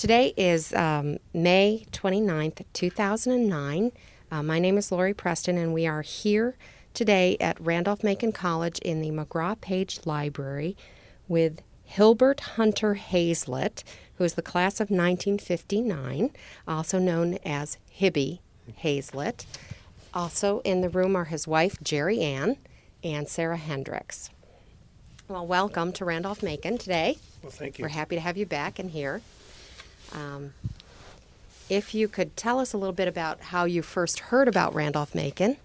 Today is May 29th, 2009. My name is Lori Preston, and we are here today at Randolph-Macon College in the McGraw-Page Library with Hilbert Hunter Hayslett, who is the class of 1959, also known as Hibby Hayslett. Also in the room are his wife, Jerry Ann, and Sarah Hendricks. Well, welcome to Randolph-Macon today. Well, thank you. We're happy to have you back and here. If you could tell us a little bit about how you first heard about Randolph-Macon.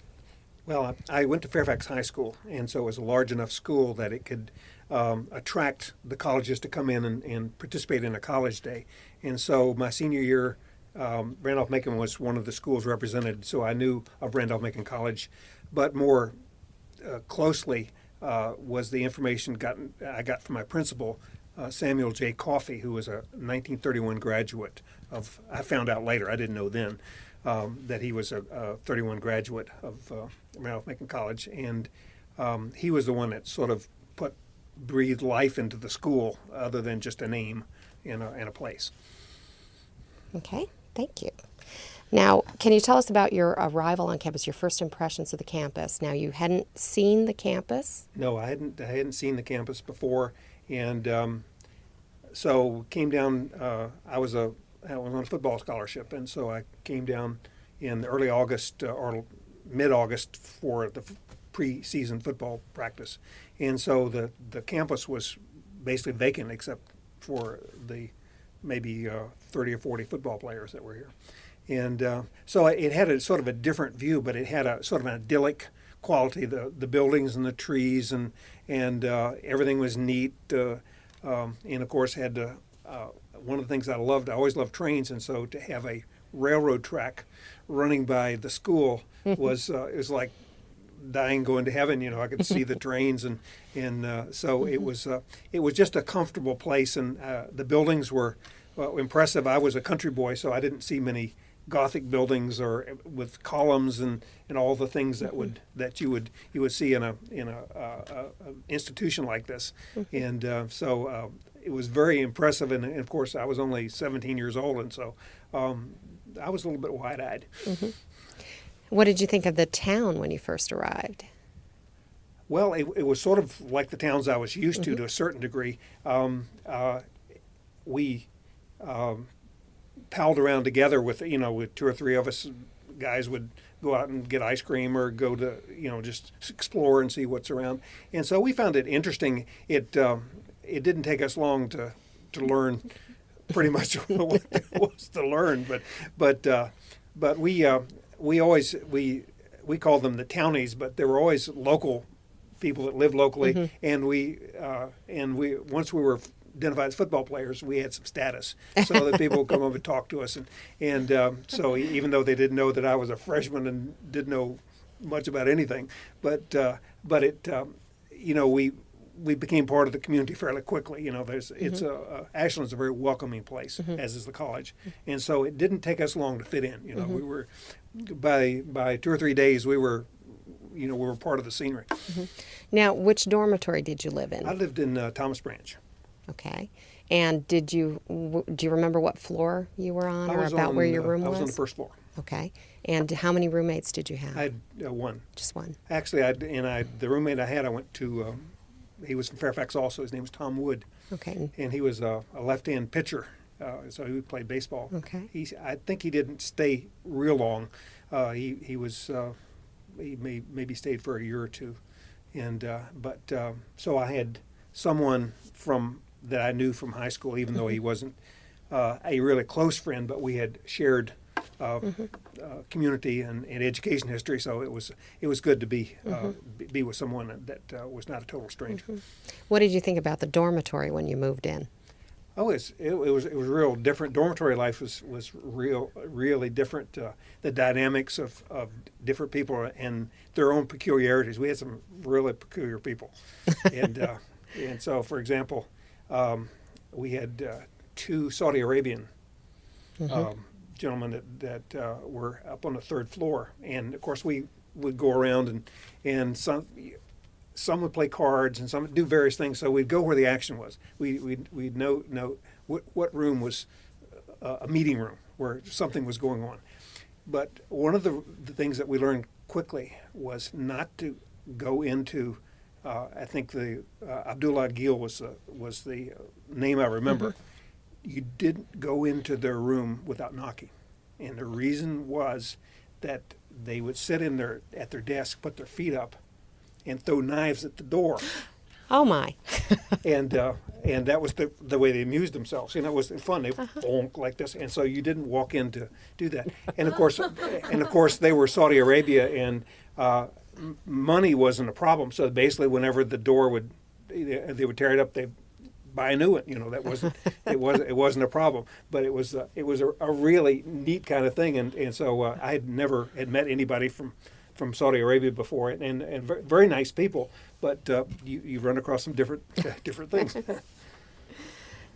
Well, I went to Fairfax High School, and so it was a large enough school that it could attract the colleges to come in and participate in a college day. And so my senior year, Randolph-Macon was one of the schools represented, so I knew of Randolph-Macon College. But more closely was the information I got from my principal, Samuel J. Coffey, who was a 1931 graduate of, I found out later, I didn't know then, that he was a 31 graduate of Randolph-Macon College. And he was the one that sort of breathed life into the school other than just a name and a place. Okay, thank you. Now, can you tell us about your arrival on campus, your first impressions of the campus? Now, you hadn't seen the campus? No, I hadn't seen the campus before, and so came down. I was on a football scholarship, and so I came down in early August or mid-August for the preseason football practice, and so the campus was basically vacant except for the maybe 30 or 40 football players that were here. And so it had a sort of a different view, but it had a sort of an idyllic quality. The buildings and the trees and everything was neat. And of course, had one of the things I loved. I always loved trains, and so to have a railroad track running by the school was it was like dying going to heaven. You know, I could see the trains, and so it was just a comfortable place, and the buildings were impressive. I was a country boy, so I didn't see many Gothic buildings or with columns and all the things that you would see in a institution like this, and so it was very impressive. And of course, I was only 17 years old, and so I was a little bit wide-eyed. Mm-hmm. What did you think of the town when you first arrived? Well, it was sort of like the towns I was used to a certain degree. We palled around together with two or three of us. Guys would go out and get ice cream or go to just explore and see what's around, and so we found it interesting. It didn't take us long to learn pretty much what there was to learn, but we always called them the townies, but there were always local people that lived locally, and we once we were identified as football players, we had some status, so that people would come over and talk to us, and so even though they didn't know that I was a freshman and didn't know much about anything, but it we became part of the community fairly quickly. Ashland's a very welcoming place, as is the college, and so it didn't take us long to fit in. We were by 2 or 3 days we were part of the scenery. Now, which dormitory did you live in? I lived in Thomas Branch. Okay. And do you remember what floor you were on, or about where your room was? I was on the first floor. Okay. And how many roommates did you have? I had one. Just one. Actually, the roommate I had, I went to. He was from Fairfax also. His name was Tom Wood. Okay. And he was a left-hand pitcher, so he played baseball. Okay. I think he didn't stay real long. He maybe stayed for a year or two, and so I had someone that I knew from high school, even though he wasn't a really close friend, but we had shared community and education history, so it was good to be with someone that was not a total stranger. What did you think about the dormitory when you moved in? Oh, it was real different. Dormitory life was really different. The dynamics of different people and their own peculiarities. We had some really peculiar people, and so, for example, we had 2 Saudi Arabian gentlemen that were up on the 3rd floor, and of course we would go around and some would play cards and some would do various things. So we'd go where the action was. We'd know what room was a meeting room where something was going on. But one of the things that we learned quickly was not to go into. I think the Abdullah Gil was the name I remember. You didn't go into their room without knocking, and the reason was that they would sit at their desk, put their feet up, and throw knives at the door. Oh my! and that was the way they amused themselves. It was fun. They bonk like this, and so you didn't walk in to do that. And of course, they were Saudi Arabia, and money wasn't a problem. So basically, whenever the door they would tear it up, they buy a new one. That wasn't it wasn't a problem. But it was a really neat kind of thing. And so I had never met anybody from Saudi Arabia before, and very nice people. But you run across some different things.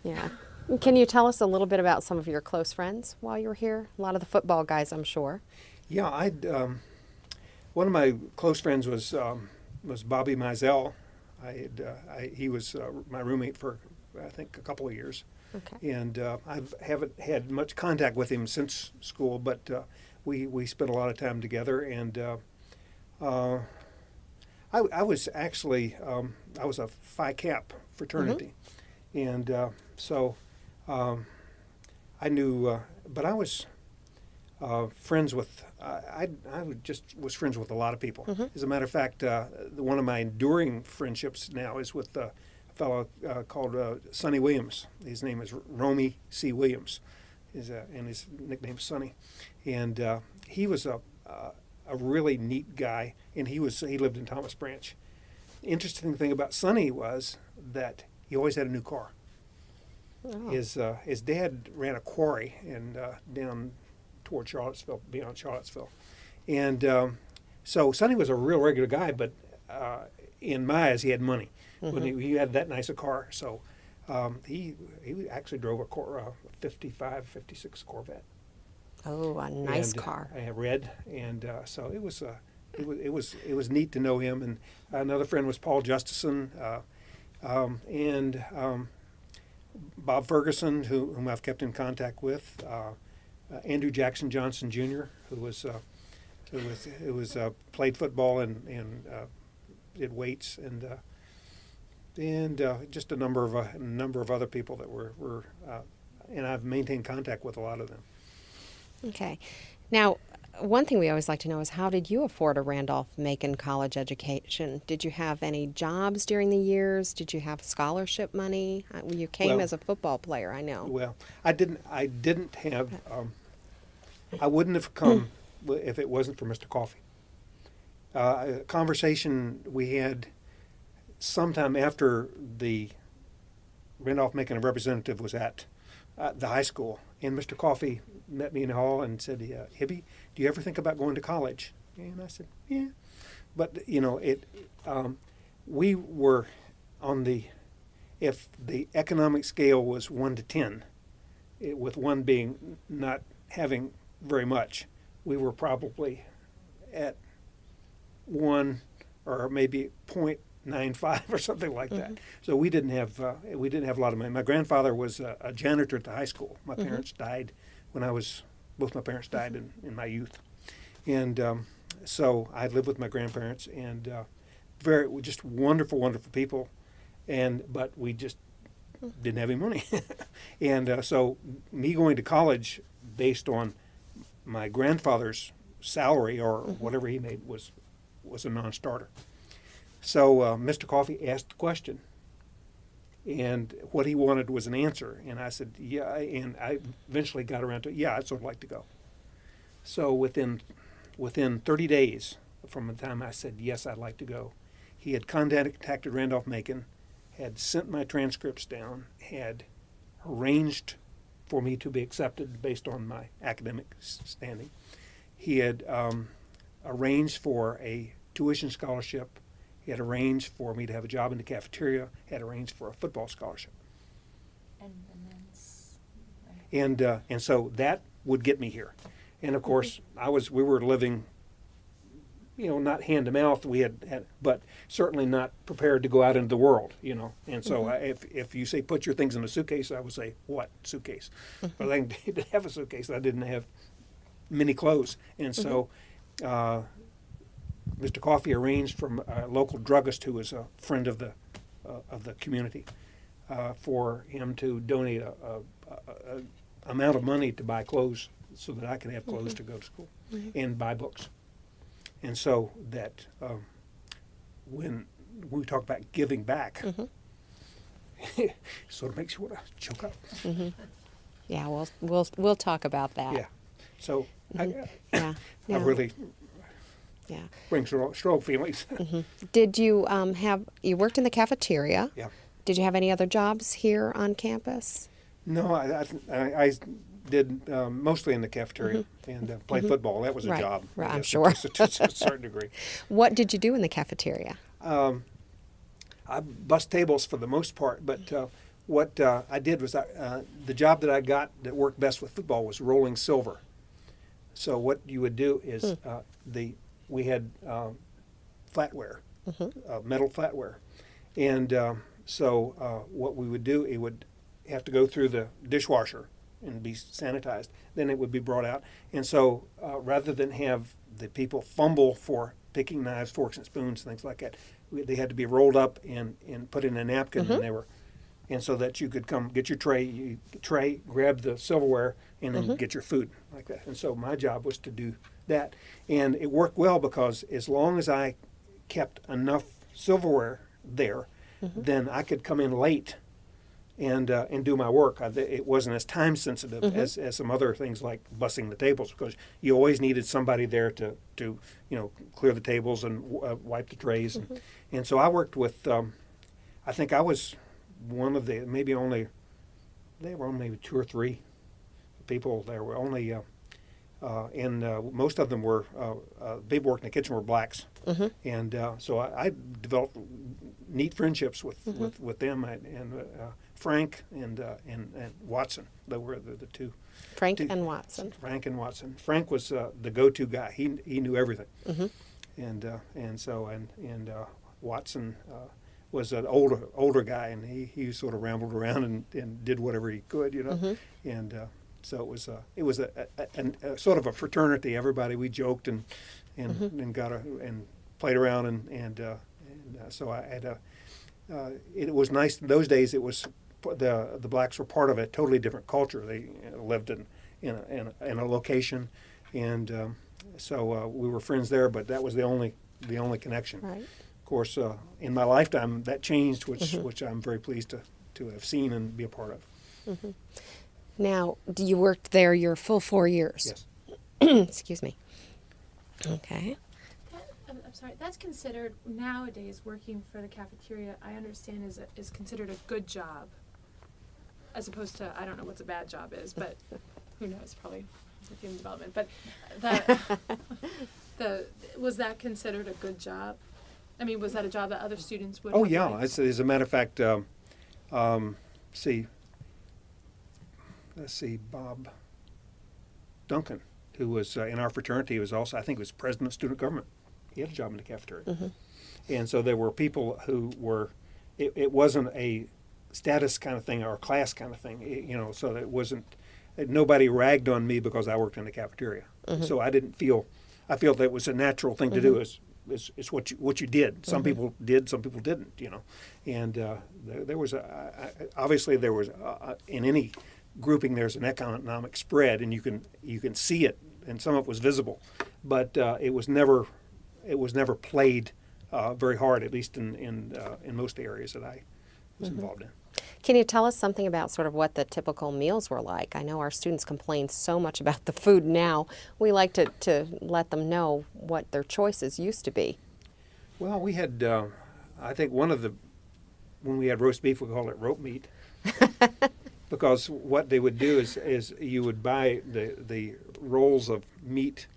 Yeah. Can you tell us a little bit about some of your close friends while you were here? A lot of the football guys, I'm sure. Yeah, one of my close friends was Bobby Mizell. He was my roommate for I think a couple of years. Okay. And I haven't had much contact with him since school, but we spent a lot of time together. And I was actually I was a Phi Cap fraternity, and so I knew, but I was friends with was friends with a lot of people. As a matter of fact, one of my enduring friendships now is with a fellow called Sonny Williams. His name is Romy C. Williams, and his nickname is Sonny, and he was a really neat guy, and he lived in Thomas Branch. The interesting thing about Sonny was that he always had a new car. Oh. His dad ran a quarry down toward Charlottesville, beyond Charlottesville, and so Sonny was a real regular guy, but in my eyes, he had money. When he had that nice a car, so he actually drove a 55, 56 Corvette. Oh, a nice car. Red, and so it was neat to know him. And another friend was Paul Justison, and Bob Ferguson, whom I've kept in contact with. Andrew Jackson Johnson Jr., who played football and did weights, and just a number of other people that were and I've maintained contact with a lot of them. Okay. Now, one thing we always like to know is how did you afford a Randolph-Macon college education? Did you have any jobs during the years? Did you have scholarship money? You came as a football player, I know. Well, I didn't have. I wouldn't have come if it wasn't for Mr. Coffey. A conversation we had sometime after the Randolph-Macon representative was at the high school, and Mr. Coffey met me in the hall and said, "Hibby, do you ever think about going to college?" And I said, "Yeah," but we were on if the economic scale was 1 to 10, with 1 being not having very much, we were probably at 1 or maybe 0.95 or something like that. So we didn't have a lot of money. My grandfather was a janitor at the high school. My parents died both my parents died in my youth, and so I lived with my grandparents, and just wonderful people, but we just didn't have any money, and so me going to college based on my grandfather's salary or whatever he made was a non-starter. So Mr. Coffey asked the question, and what he wanted was an answer, and I said, yeah, and I eventually got around to, yeah, I'd sort of like to go. So within 30 days from the time I said, yes, I'd like to go, he had contacted Randolph-Macon, had sent my transcripts down, had arranged for me to be accepted based on my academic standing. He had arranged for a tuition scholarship. He had arranged for me to have a job in the cafeteria. He had arranged for a football scholarship. And so that would get me here. And of course, we were living, not hand to mouth. We had, but certainly not prepared to go out into the world, And so if you say put your things in a suitcase, I would say what suitcase? But I didn't have a suitcase. I didn't have many clothes, and so Mr. Coffey arranged from a local druggist who was a friend of the community for him to donate a amount of money to buy clothes so that I could have clothes to go to school and buy books. And so that when we talk about giving back, it sort of makes you want to choke up. Yeah, we'll talk about that. Yeah. So I Yeah. really Yeah. bring strong feelings. Did you you worked in the cafeteria? Yeah. Did you have any other jobs here on campus? No, I did mostly in the cafeteria and played football. That was a Right. job. Right, I I'm guess, sure. to a certain degree. What did you do in the cafeteria? I bust tables for the most part, but what I did was the job that I got that worked best with football was rolling silver. So what you would do is we had flatware, metal flatware, and so what we would do, it would have to go through the dishwasher and be sanitized. Then it would be brought out, and so rather than have the people fumble for picking knives, forks, and spoons, things like that, they had to be rolled up and put in a napkin, and so that you could come get your tray, grab the silverware, and then get your food like that. And so my job was to do that, and it worked well because as long as I kept enough silverware there, then I could come in late and do my work. It wasn't as time sensitive as some other things like bussing the tables, because you always needed somebody there to clear the tables and wipe the trays, and so I worked with. I think I was one of the there were only 2 or 3 people. There were only and most of them were people working in the kitchen were blacks, and so I developed neat friendships with them and Frank and Watson. They were the two. Frank and Watson. Frank and Watson. Frank was the go-to guy. He knew everything, and so Watson was an older guy, and he sort of rambled around and did whatever he could, and so it was a sort of a fraternity. Everybody, we joked and got and played around and so I had it was nice in those days. It was the blacks were part of a totally different culture. They lived in a location, and so we were friends there. But that was the only connection. Right. Of course, in my lifetime, that changed, which I'm very pleased to have seen and be a part of. Now, you worked there your full 4 years. Yes. Excuse me. Okay. I'm sorry. That's considered nowadays working for the cafeteria. I understand is considered a good job, as opposed to I don't know what a bad job is, but who knows? Probably human development. But was that considered a good job? I mean, was that a job that other students would? Oh have yeah, liked? as a matter of fact, let's see, Bob Duncan, who was in our fraternity, was also, I think, was president of student government. He had a job in the cafeteria, and so there were people who were. It wasn't a status kind of thing or a class kind of thing, So it wasn't. Nobody ragged on me because I worked in the cafeteria. So I didn't feel. I felt that it was a natural thing to do. It's what you did. Some people did, some people didn't. And there was obviously there was in any grouping there's an economic spread, and you can see it, and some of it was visible, but it was never played very hard, at least in most areas that I was involved in. Can you tell us something about sort of what the typical meals were like? I know our students complain so much about the food now. We like to let them know what their choices used to be. Well, we had, I think when we had roast beef, we called it rope meat. Because what they would do is you would buy the rolls of meat,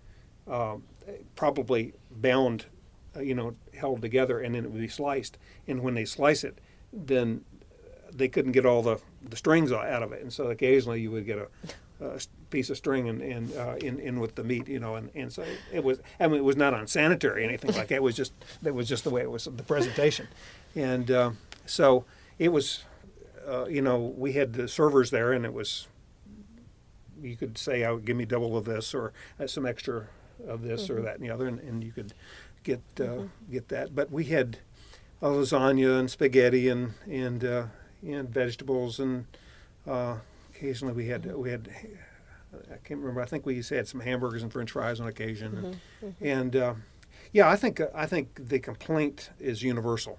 probably bound, held together, and then it would be sliced. And when they slice it, then they couldn't get all the strings out of it, and so occasionally you would get piece of string and in with the meat, and so it was. I mean, it was not unsanitary or anything like that. It was just the way it was, the presentation, and so it was. We had the servers there, and it was. You could say, "Oh, give me double of this," or some extra of this or that and the other, and you could get that. But we had lasagna and spaghetti and vegetables, and occasionally we had I can't remember. I think we had some hamburgers and French fries on occasion, and I think the complaint is universal.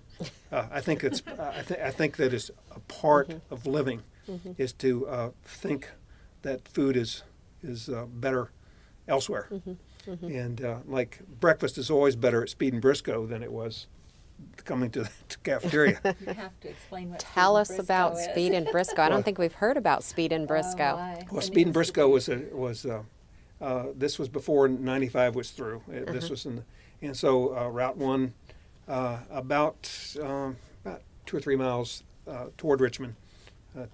I think it's I think that is a part of living is to think that food is better elsewhere, and like breakfast is always better at Speed and Briscoe than it was coming to the cafeteria. You have to explain what Tell us Speed and about Briscoe is. Speed and Briscoe. I don't think we've heard about Speed and Briscoe. Oh, my. Well, And Speed it and Briscoe was this was before 95 was through. This was and so Route 1 about 2 or 3 miles toward Richmond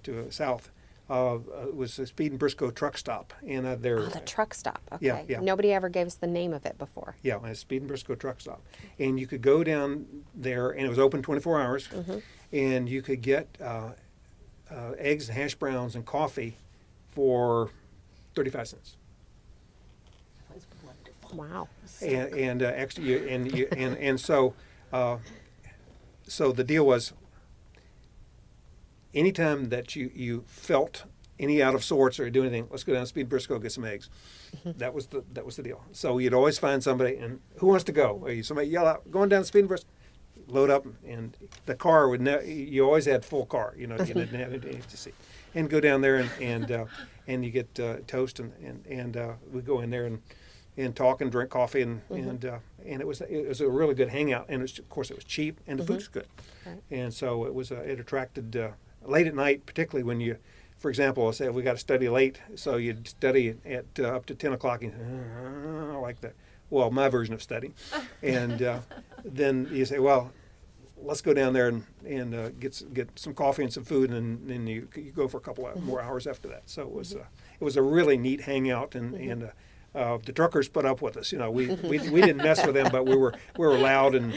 to south was a Speed and Briscoe truck stop, and there. Oh, the truck stop. Okay. Yeah. Nobody ever gave us the name of it before. Yeah, a Speed and Briscoe truck stop, and you could go down there, and it was open 24 hours, and you could get eggs and hash browns and coffee for 35 cents. That was wonderful. Wow. And extra, and so the deal was, anytime that you felt any out of sorts or do anything, let's go down to Speed Briscoe, get some eggs. That was the deal. So you'd always find somebody, and who wants to go? Or somebody yell out, going down to Speed Briscoe, load up, and the car would you always had full car, you didn't have anything to see, and go down there and you get toast and we go in there and talk and drink coffee and it was a really good hangout, and of course it was cheap and the food was good, and so it attracted late at night, particularly when you, for example, I say we got to study late, so you'd study at up to 10 o'clock, and I like that. Well, my version of studying, and then you say, well, let's go down there and get some coffee and some food, and then you go for a couple of more hours after that. So it was a really neat hangout, and the truckers put up with us. We didn't mess with them, but we were loud and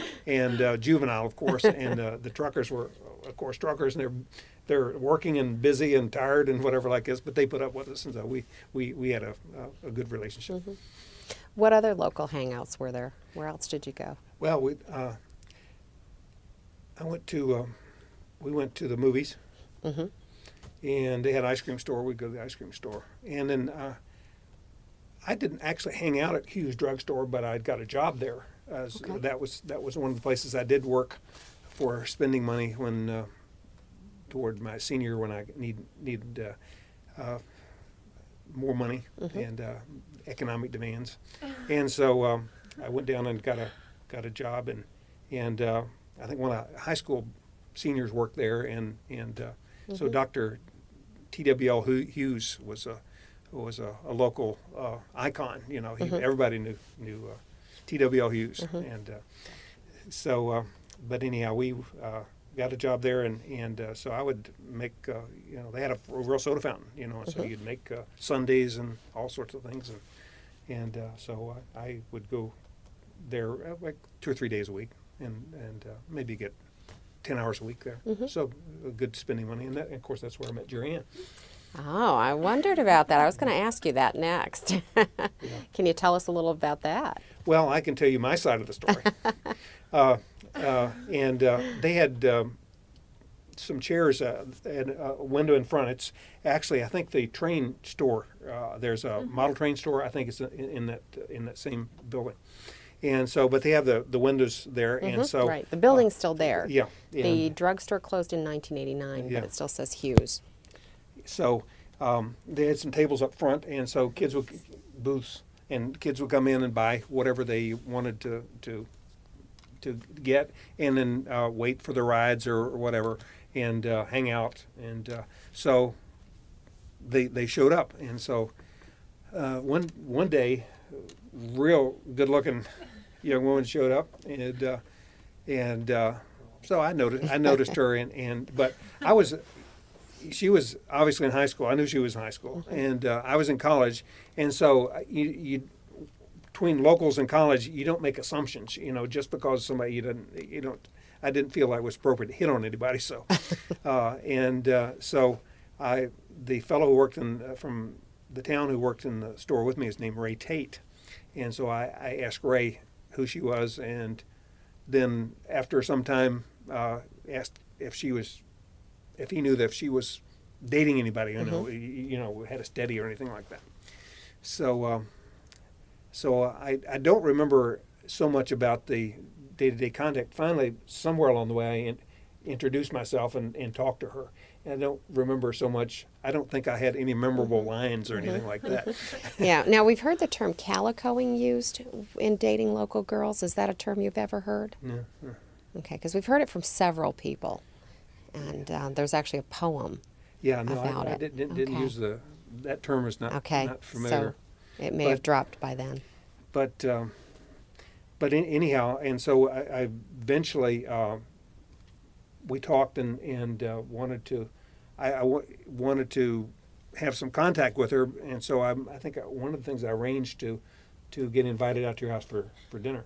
juvenile, of course, and the truckers were, of course, truckers, and they're working and busy and tired and whatever like this, but they put up with us, and so we had a good relationship. What other local hangouts were there? Where else did you go? Well, we went to the movies, and they had an ice cream store. We'd go to the ice cream store, and then I didn't actually hang out at Hughes Drugstore, but I'd got a job there. That was one of the places I did work for spending money when toward my senior year when I needed more money and economic demands, and so I went down and got a job, and I think one of the high school seniors worked there, and so Dr. T.W.L. Hughes was a local icon. Everybody knew T.W.L. Hughes, and so but anyhow we got a job there, and so I would make they had a real soda fountain, and so you'd make sundaes and all sorts of things, and so I would go there like 2 or 3 days a week, and maybe get 10 hours a week there. So good spending money, and of course that's where I met Jerry Ann. Oh, I wondered about that. I was going to ask you that next. Can you tell us a little about that? Well, I can tell you my side of the story. And they had some chairs and a window in front. It's actually, I think, the train store. There's a model train store. I think it's in that same building. And so, but they have the windows there, and so right, the building's still there. Yeah. The drugstore closed in 1989, Yeah. but it still says Hughes. So they had some tables up front, and so booths, and kids would come in and buy whatever they wanted to get, and then wait for the rides or whatever, and hang out. And so they showed up, and so one day, real good-looking young woman showed up, and so I noticed her, but I was she was obviously in high school. I knew she was in high school, and I was in college, and so you between locals and college, you don't make assumptions. Just because somebody you don't. I didn't feel like it was appropriate to hit on anybody. So, the fellow who worked from the town who worked in the store with me is named Ray Tate, and so I asked Ray who she was, and then after some time asked if he knew that if she was dating anybody, had a steady or anything like that. So I don't remember so much about the day-to-day contact. Finally, somewhere along the way, I introduced myself and talked to her. And I don't remember so much. I don't think I had any memorable lines or anything like that. Yeah. Now, we've heard the term calicoing used in dating local girls. Is that a term you've ever heard? No. Okay, because we've heard it from several people. And there's actually a poem Yeah, no, about I it. didn't use that term is not familiar. So it may have dropped by then. But anyhow, and so I eventually we talked and wanted to. I wanted to have some contact with her, and so I think one of the things I arranged to get invited out to your house for dinner.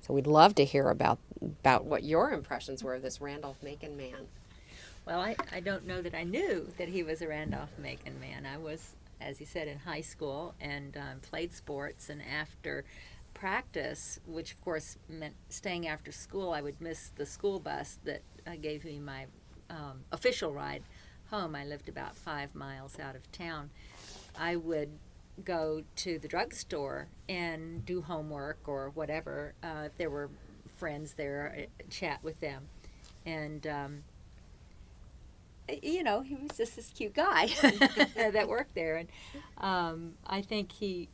So we'd love to hear about what your impressions were of this Randolph-Macon man. Well, I don't know that I knew that he was a Randolph-Macon man. I was, as he said, in high school and played sports, and after practice, which of course meant staying after school, I would miss the school bus that gave me my official ride home. I lived about 5 miles out of town. I would go to the drugstore and do homework or whatever. If there were friends there, chat with them. And, he was just this cute guy that worked there. And I think he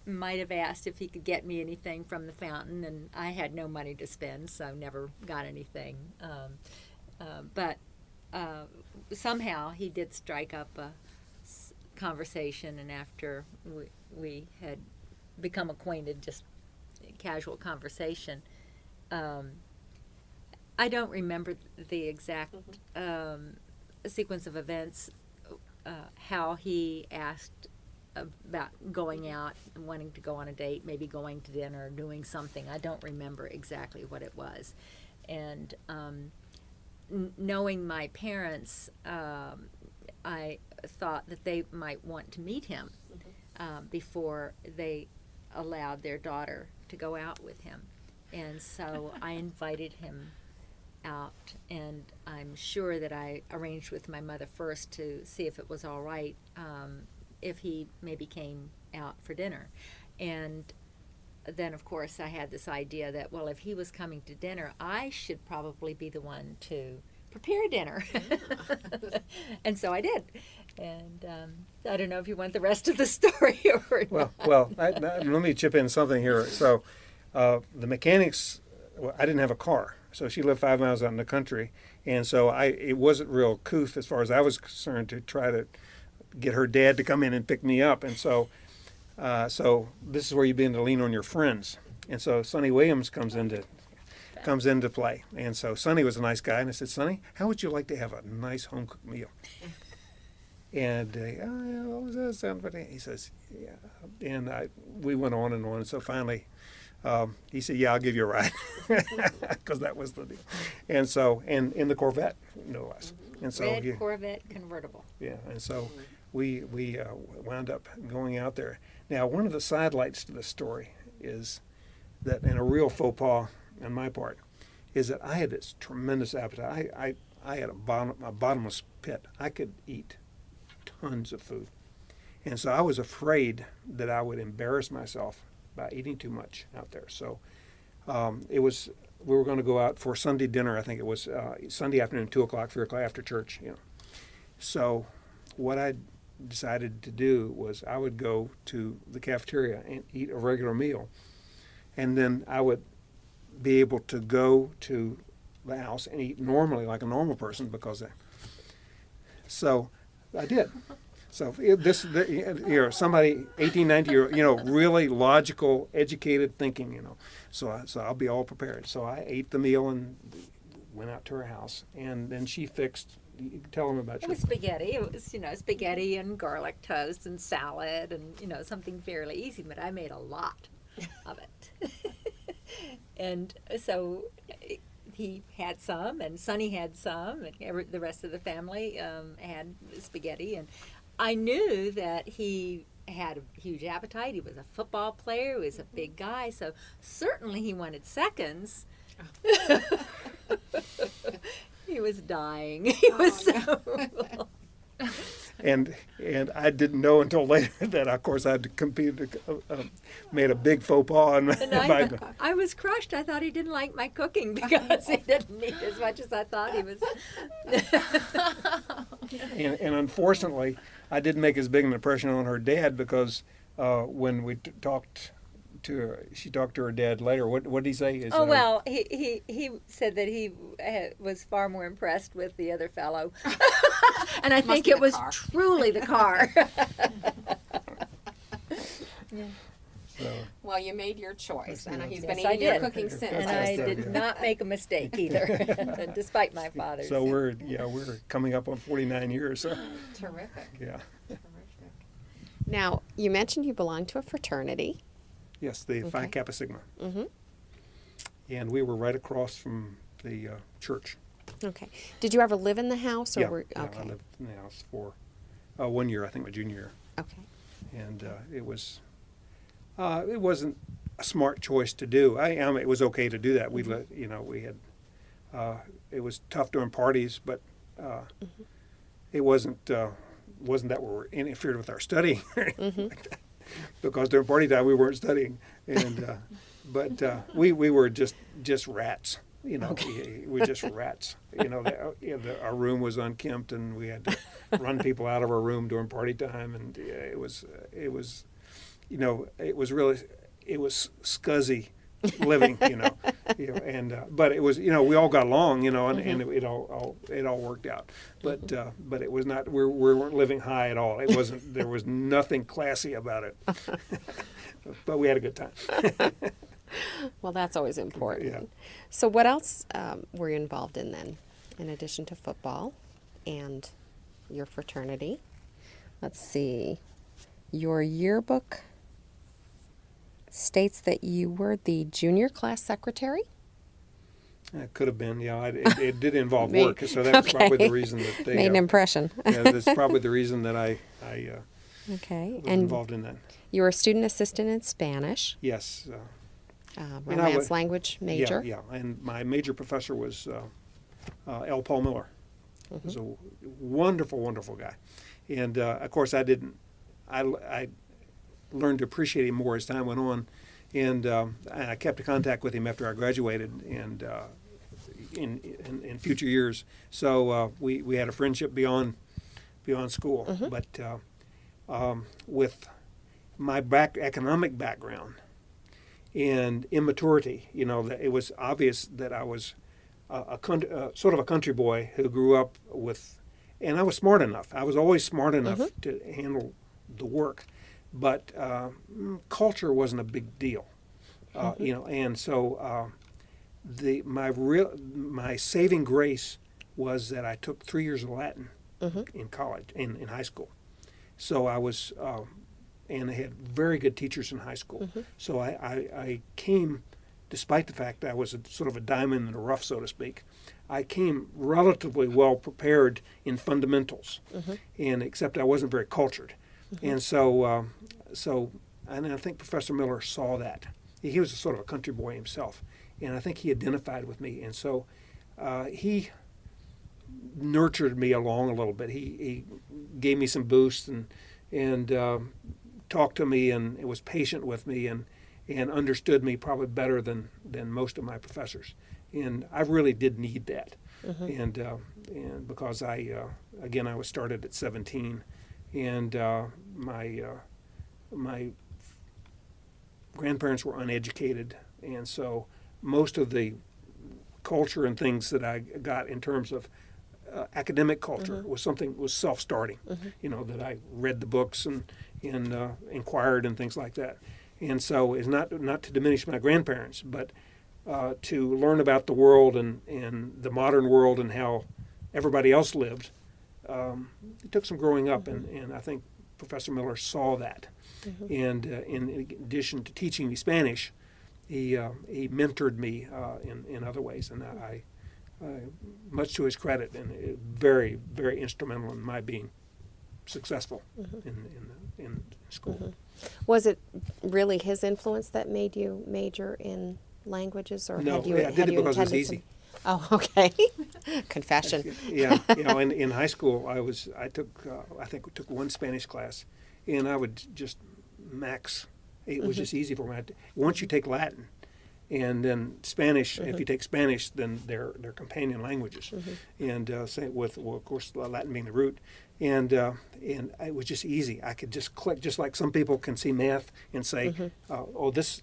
might have asked if he could get me anything from the fountain, and I had no money to spend, so never got anything. But somehow he did strike up a conversation, and after we had become acquainted, just casual conversation, I don't remember the exact sequence of events, how he asked about going out, wanting to go on a date, maybe going to dinner, doing something. I don't remember exactly what it was. And knowing my parents, I thought that they might want to meet him before they allowed their daughter to go out with him. And so I invited him out, and I'm sure that I arranged with my mother first to see if it was all right if he maybe came out for dinner. And then, of course, I had this idea that, well, if he was coming to dinner, I should probably be the one to prepare dinner. And so I did. And I don't know if you want the rest of the story or not. Well, let me chip in something here. So the mechanics, I didn't have a car. So she lived 5 miles out in the country. And so it wasn't real couth as far as I was concerned to try to get her dad to come in and pick me up. And so this is where you begin to lean on your friends. And so Sonny Williams comes into play. And so Sonny was a nice guy, and I said, Sonny, how would you like to have a nice home cooked meal? And he says, yeah. And we went on and on. And so finally, he said, yeah, I'll give you a ride, because that was the deal. And so, and in the Corvette, no less. And so, Red Corvette convertible. Yeah, and so we wound up going out there. Now, one of the sidelights to the story is that, and a real faux pas on my part, is that I had this tremendous appetite. I had a bottomless pit. I could eat tons of food. And so I was afraid that I would embarrass myself by eating too much out there. So we were going to go out for Sunday dinner. I think it was Sunday afternoon, 2 o'clock, 3 o'clock after church. So what I decided to do was I would go to the cafeteria and eat a regular meal, and then I would be able to go to the house and eat normally like a normal person, so I did. So somebody 18, 19-year-old, really logical, educated thinking, So I'll be all prepared. So I ate the meal and went out to her house, and then she fixed tell them about It your. was spaghetti. It was, spaghetti and garlic toast and salad and, something fairly easy, but I made a lot of it. And so he had some, and Sonny had some, and the rest of the family had spaghetti. And I knew that he had a huge appetite. He was a football player. He was a big guy, so certainly he wanted seconds. He was dying. He was so full. And I didn't know until later that, of course, I had to compete, made a big faux pas. And I was crushed. I thought he didn't like my cooking because he didn't eat as much as I thought he was. And unfortunately, I didn't make as big an impression on her dad because when we talked to her, she talked to her dad later. What did he say? Well, he said that he was far more impressed with the other fellow. And I think it was truly the car. Yeah. So. Well, you made your choice, and he's Yes, been I eating your did. cooking since. And I did not make a mistake either, despite my father's. So we're coming up on 49 years. So. Terrific. Yeah. Terrific. Now, you mentioned you belong to a fraternity. Yes, the Phi Kappa Sigma. Mm-hmm. And we were right across from the church. Okay. Did you ever live in the house? Or Yeah, were, yeah, okay. I lived in the house for 1 year, I think my junior year. Okay. And it wasn't a smart choice to do. It was okay to do that. We had it was tough during parties, but it wasn't that we were interfered with our studying or anything like that. Because during party time we weren't studying, and but we were just rats. We were just rats. Our room was unkempt, and we had to run people out of our room during party time, and it was scuzzy living, and but it was, we all got along, and it all worked out, but it was not, we weren't living high at all. It wasn't, there was nothing classy about it, but we had a good time. Well, that's always important. Yeah. So what else were you involved in then, in addition to football and your fraternity? Let's see. Your yearbook states that you were the junior class secretary? It could have been, yeah. It did involve work, so that's probably the reason that they... Made an impression. Yeah, that's probably the reason that I Okay. was involved in that. You were a student assistant in Spanish, Yes. Romance language major. Yeah, and my major professor was L. Paul Miller. He was a wonderful, wonderful guy. And, of course, I learned to appreciate him more as time went on. And I kept in contact with him after I graduated and in future years. So we had a friendship beyond school. But with my economic background and immaturity, it was obvious that I was sort of a country boy who grew up with, and I was smart enough. I was always smart enough to handle the work, but culture wasn't a big deal, and so my saving grace was that I took 3 years of Latin in college, in high school. So I was. And I had very good teachers in high school. So I came, despite the fact that I was sort of a diamond in the rough, so to speak, I came relatively well prepared in fundamentals, and except I wasn't very cultured. And so and I think Professor Miller saw that. He was a sort of a country boy himself, and I think he identified with me. And so he nurtured me along a little bit. He gave me some boosts and talked to me and was patient with me and understood me probably better than most of my professors. And I really did need that. And because I was started at 17, and my grandparents were uneducated, and so most of the culture and things that I got in terms of academic culture was self-starting, that I read the books and inquired and things like that. And so it's not to diminish my grandparents, but to learn about the world and the modern world and how everybody else lived. It took some growing up, and I think Professor Miller saw that. And in addition to teaching me Spanish, he mentored me in other ways, and I much to his credit, and very, very instrumental in my being successful in school. Was it really his influence that made you major in languages, or No, had you I did it because it was intended easy. Oh, okay. Confession. Yeah, in high school, I think we took one Spanish class, and I would just max. It was just easy for me. Once you take Latin, and then Spanish, if you take Spanish, then they're companion languages, and same with, well, of course, Latin being the root, and it was just easy. I could just click, just like some people can see math and say, oh, this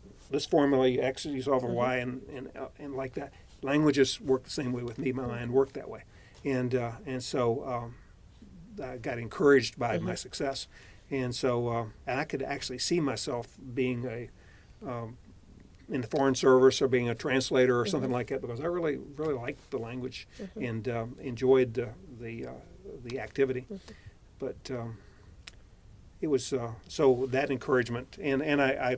formula, you X, you solve a Y, and like that. Languages work the same way with me. My mind worked that way, and so I got encouraged by my success, and so and I could actually see myself being in the Foreign Service or being a translator or something like that, because I really liked the language and enjoyed the activity, but. It was so that encouragement, and I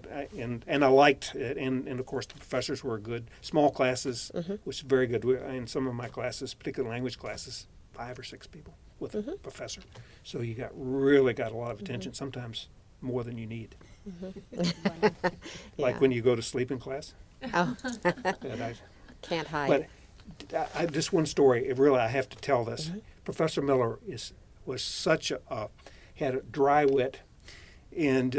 liked it, and of course the professors were good. Small classes, which is very good. In some of my classes, particularly language classes, 5 or 6 people with a professor, so you really got a lot of attention. Sometimes more than you need. Like when you go to sleep in class. Oh, I can't hide. But just one story. Really, I have to tell this. Professor Miller was such had a dry wit, and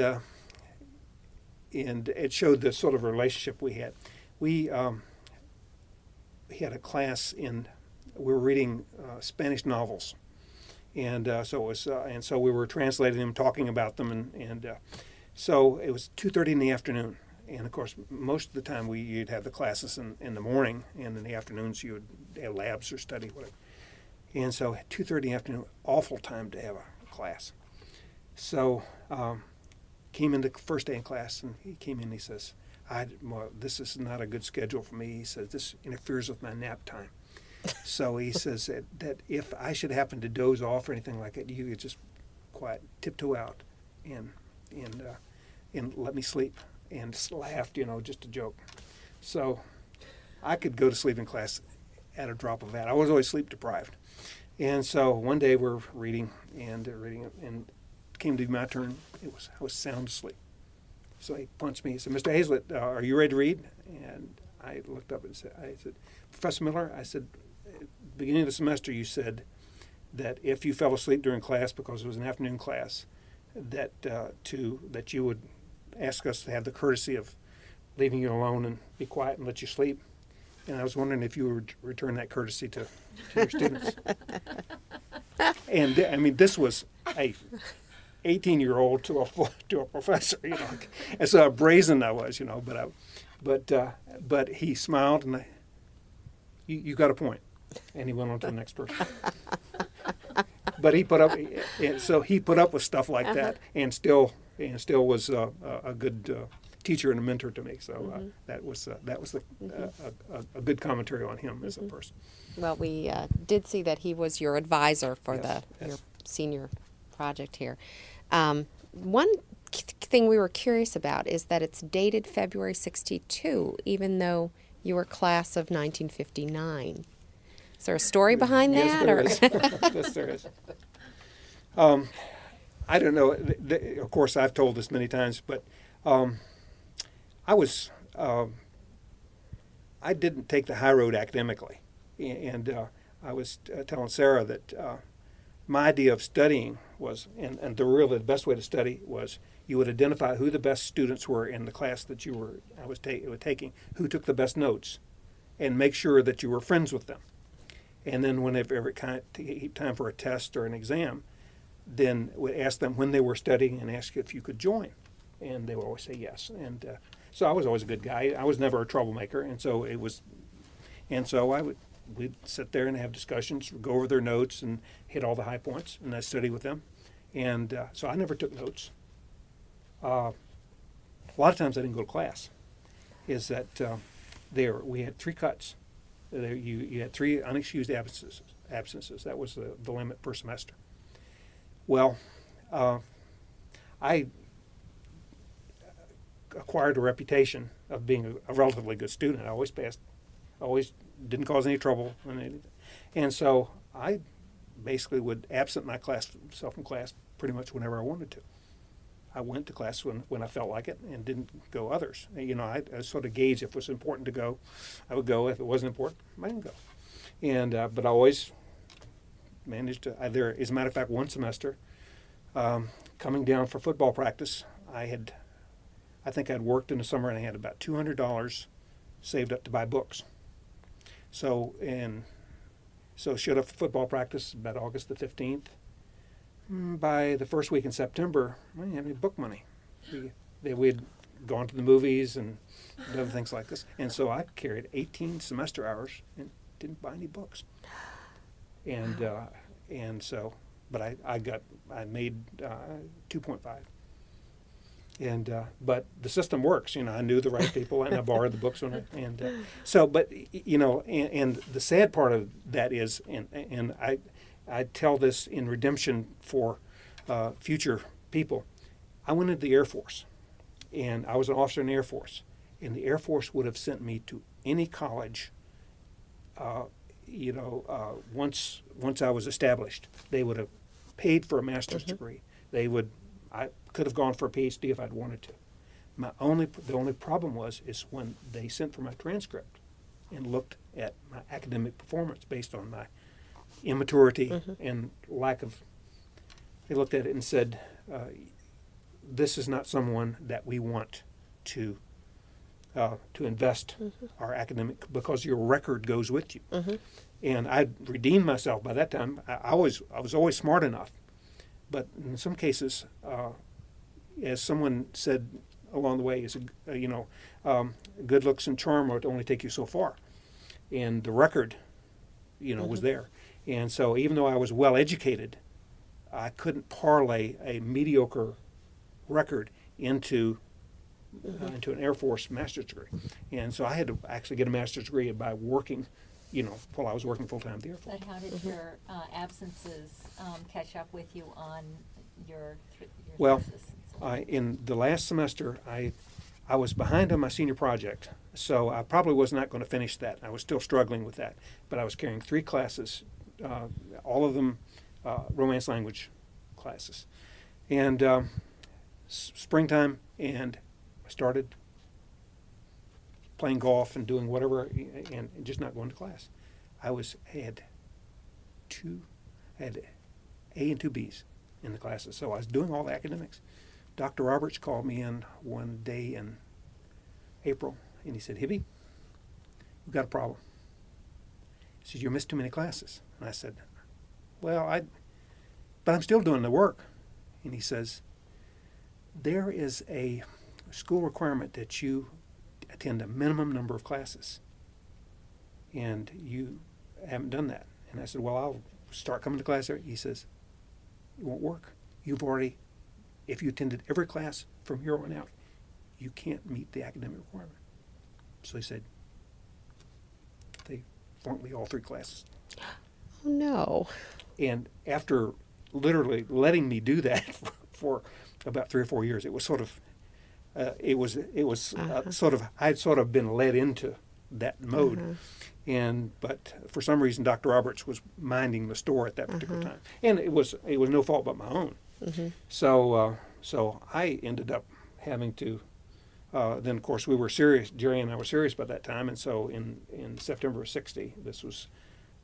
it showed the sort of relationship we had. We had a class we were reading Spanish novels, and so it was, and so we were translating them, talking about them, and so it was 2:30 in the afternoon, and of course most of the time you'd have the classes in the morning, and in the afternoons you would have labs or study, whatever. And so 2:30 in the afternoon, awful time to have a class. So came in the first day in class, and he came in and he says, well, this is not a good schedule for me. He says, this interferes with my nap time. So he says that if I should happen to doze off or anything like that, you could just quiet, tiptoe out and let me sleep. And just laughed, just a joke. So I could go to sleep in class at a drop of a hat. I was always sleep deprived. And so one day we're reading, and came to be my turn. I was sound asleep. So he punched me. He said, "Mr. Hayslett, are you ready to read?" And I looked up and I said, "Professor Miller," I said, "at the beginning of the semester you said that if you fell asleep during class because it was an afternoon class, that you would ask us to have the courtesy of leaving you alone and be quiet and let you sleep. And I was wondering if you would return that courtesy to your students." And I mean, this was a 18-year-old to a professor, and so brazen I was, but he smiled, and you got a point, and he went on to the next person. But he put up with stuff like that, and still was a good teacher and a mentor to me. So that was a good commentary on him as a person. Well, we did see that he was your advisor for your senior project here. One thing we were curious about is that it's dated February 62, even though you were class of 1959. Is there a story behind that? Yes, there is. Yes, there is. I don't know. Of course, I've told this many times, but I didn't take the high road academically, and I was telling Sarah that my idea of studying was, and the best way to study was, you would identify who the best students were in the class that I was taking, who took the best notes, and make sure that you were friends with them. And then whenever it came time for a test or an exam, then we'd ask them when they were studying and ask if you could join, and they would always say yes. And so I was always a good guy. I was never a troublemaker, and so we'd sit there and have discussions, go over their notes, and hit all the high points, and I'd study with them. And so I never took notes. A lot of times I didn't go to class. We had 3 cuts. You had 3 unexcused absences. absences. That was the limit per semester. Well, I acquired a reputation of being a relatively good student. I always passed, always didn't cause any trouble, and so I basically would absent myself from class pretty much whenever I wanted to. I went to class when I felt like it and didn't go others. I sort of gauge if it was important to go, I would go. If it wasn't important, I didn't go. And but I always managed to. As a matter of fact, one semester, coming down for football practice, I think I'd worked in the summer and I had about $200 saved up to buy books. So showed up for football practice about August the 15th. By the first week in September, I didn't have any book money. We'd gone to the movies and other things like this. And so I carried 18 semester hours and didn't buy any books. And but I made 2.5. And but the system works. I knew the right people and I borrowed the books on it. And and the sad part of that is, and I tell this in redemption for future people. I went into the Air Force, and I was an officer in the Air Force, and the Air Force would have sent me to any college. Once I was established, they would have paid for a master's degree. I could have gone for a PhD if I'd wanted to. The only problem is when they sent for my transcript and looked at my academic performance based on my immaturity and lack of. They looked at it and said, "This is not someone that we want to invest our academic, because your record goes with you." And I'd redeemed myself by that time. I was always smart enough, but in some cases, as someone said along the way, good looks and charm would only take you so far, and the record, was there. And so even though I was well educated, I couldn't parlay a mediocre record into an Air Force master's degree. And so I had to actually get a master's degree by working, while I was working full-time at the Air Force. But how did your absences catch up with you on your Well, thesis? in the last semester, I was behind on my senior project, so I probably was not going to finish that. I was still struggling with that, but I was carrying 3 classes, all of them Romance language classes. And springtime, and I started playing golf and doing whatever, and just not going to class. I had A and 2 B's in the classes, so I was doing all the academics. Dr. Roberts called me in one day in April, and he said, "Hibby, we've got a problem." He said, "You missed too many classes." And I said, "Well, but I'm still doing the work." And he says, "There is a school requirement that you attend a minimum number of classes, and you haven't done that." And I said, "Well, I'll start coming to class." He says, "It won't work. If you attended every class from here on out, you can't meet the academic requirement." So he said, they flunked me all 3 classes. Oh, no. And after literally letting me do that for about 3 or 4 years, it was sort of, I'd sort of been led into that mode. But for some reason, Dr. Roberts was minding the store at that particular time, and it was no fault but my own. So I ended up having to. Then of course we were serious. Jerry and I were serious by that time, and so in September of '60, this was.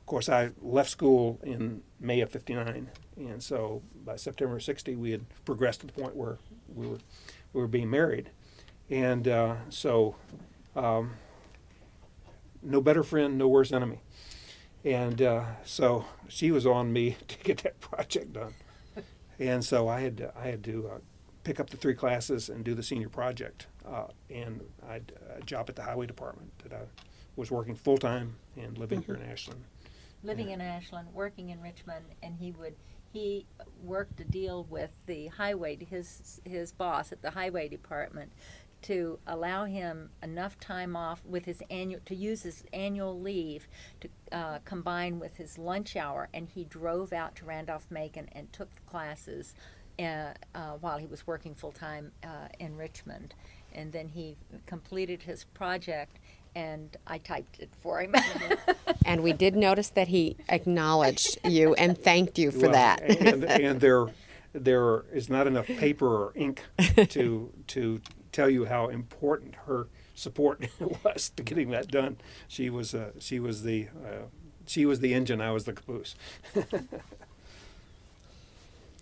Of course, I left school in May of '59, and so by September of '60, we had progressed to the point where we were being married, and no better friend, no worse enemy, and so she was on me to get that project done, and so I had to pick up the 3 classes and do the senior project, and I had a job at the highway department that I was working full time and living here in Ashland. Living in Ashland, working in Richmond, and he worked a deal with the highway, his boss at the highway department, to allow him enough time off with his to use his annual leave to combine with his lunch hour, and he drove out to Randolph-Macon and took the classes while he was working full-time in Richmond. And then he completed his project, and I typed it for him. And we did notice that he acknowledged you and thanked you for that. And there is not enough paper or ink to tell you how important her support was to getting that done. She was the engine. I was the caboose.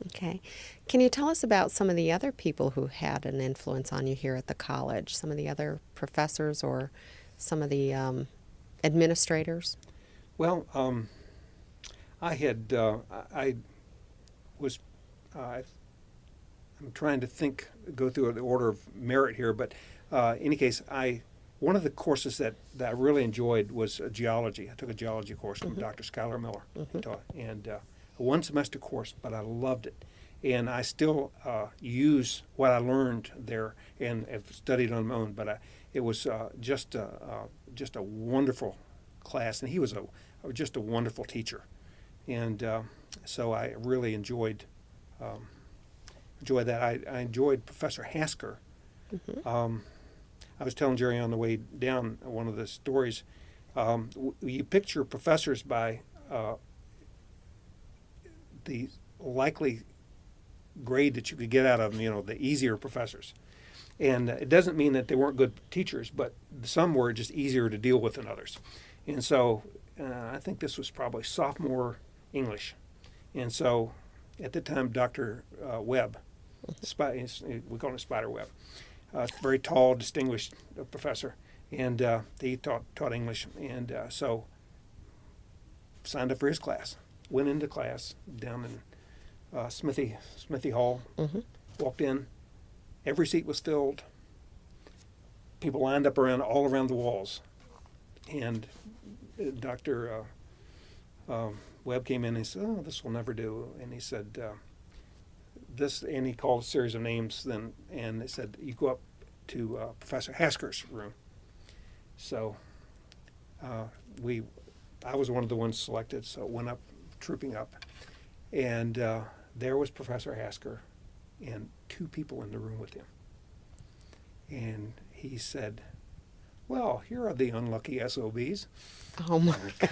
Okay. Can you tell us about some of the other people who had an influence on you here at the college? Some of the other professors or some of the administrators? Well, I'm trying to go through the order of merit here, but in any case, one of the courses that I really enjoyed was geology. I took a geology course from Dr. Schuyler Miller, he taught, and a one-semester course, but I loved it. And I still use what I learned there and have studied on my own, but it was just a wonderful class, and he was just a wonderful teacher. And so I really enjoyed that. I enjoyed Professor Hasker. I was telling Jerry on the way down one of the stories. You picture professors by the likely grade that you could get out of them, the easier professors. And it doesn't mean that they weren't good teachers, but some were just easier to deal with than others. And so I think this was probably sophomore English. And so at the time, Dr. Webb, we call him Spider Webb, very tall, distinguished professor, and he taught English. And so signed up for his class, went into class down in Smithy Hall, walked in, every seat was filled, people lined up all around the walls, and Dr. Webb came in and he said, "Oh, this will never do," and he said, "This," and he called a series of names then, and they said, "You go up to Professor Hasker's room." So I was one of the ones selected, so went up, trooping up, and there was Professor Hasker and two people in the room with him. And he said, "Well, here are the unlucky SOBs." Oh my God.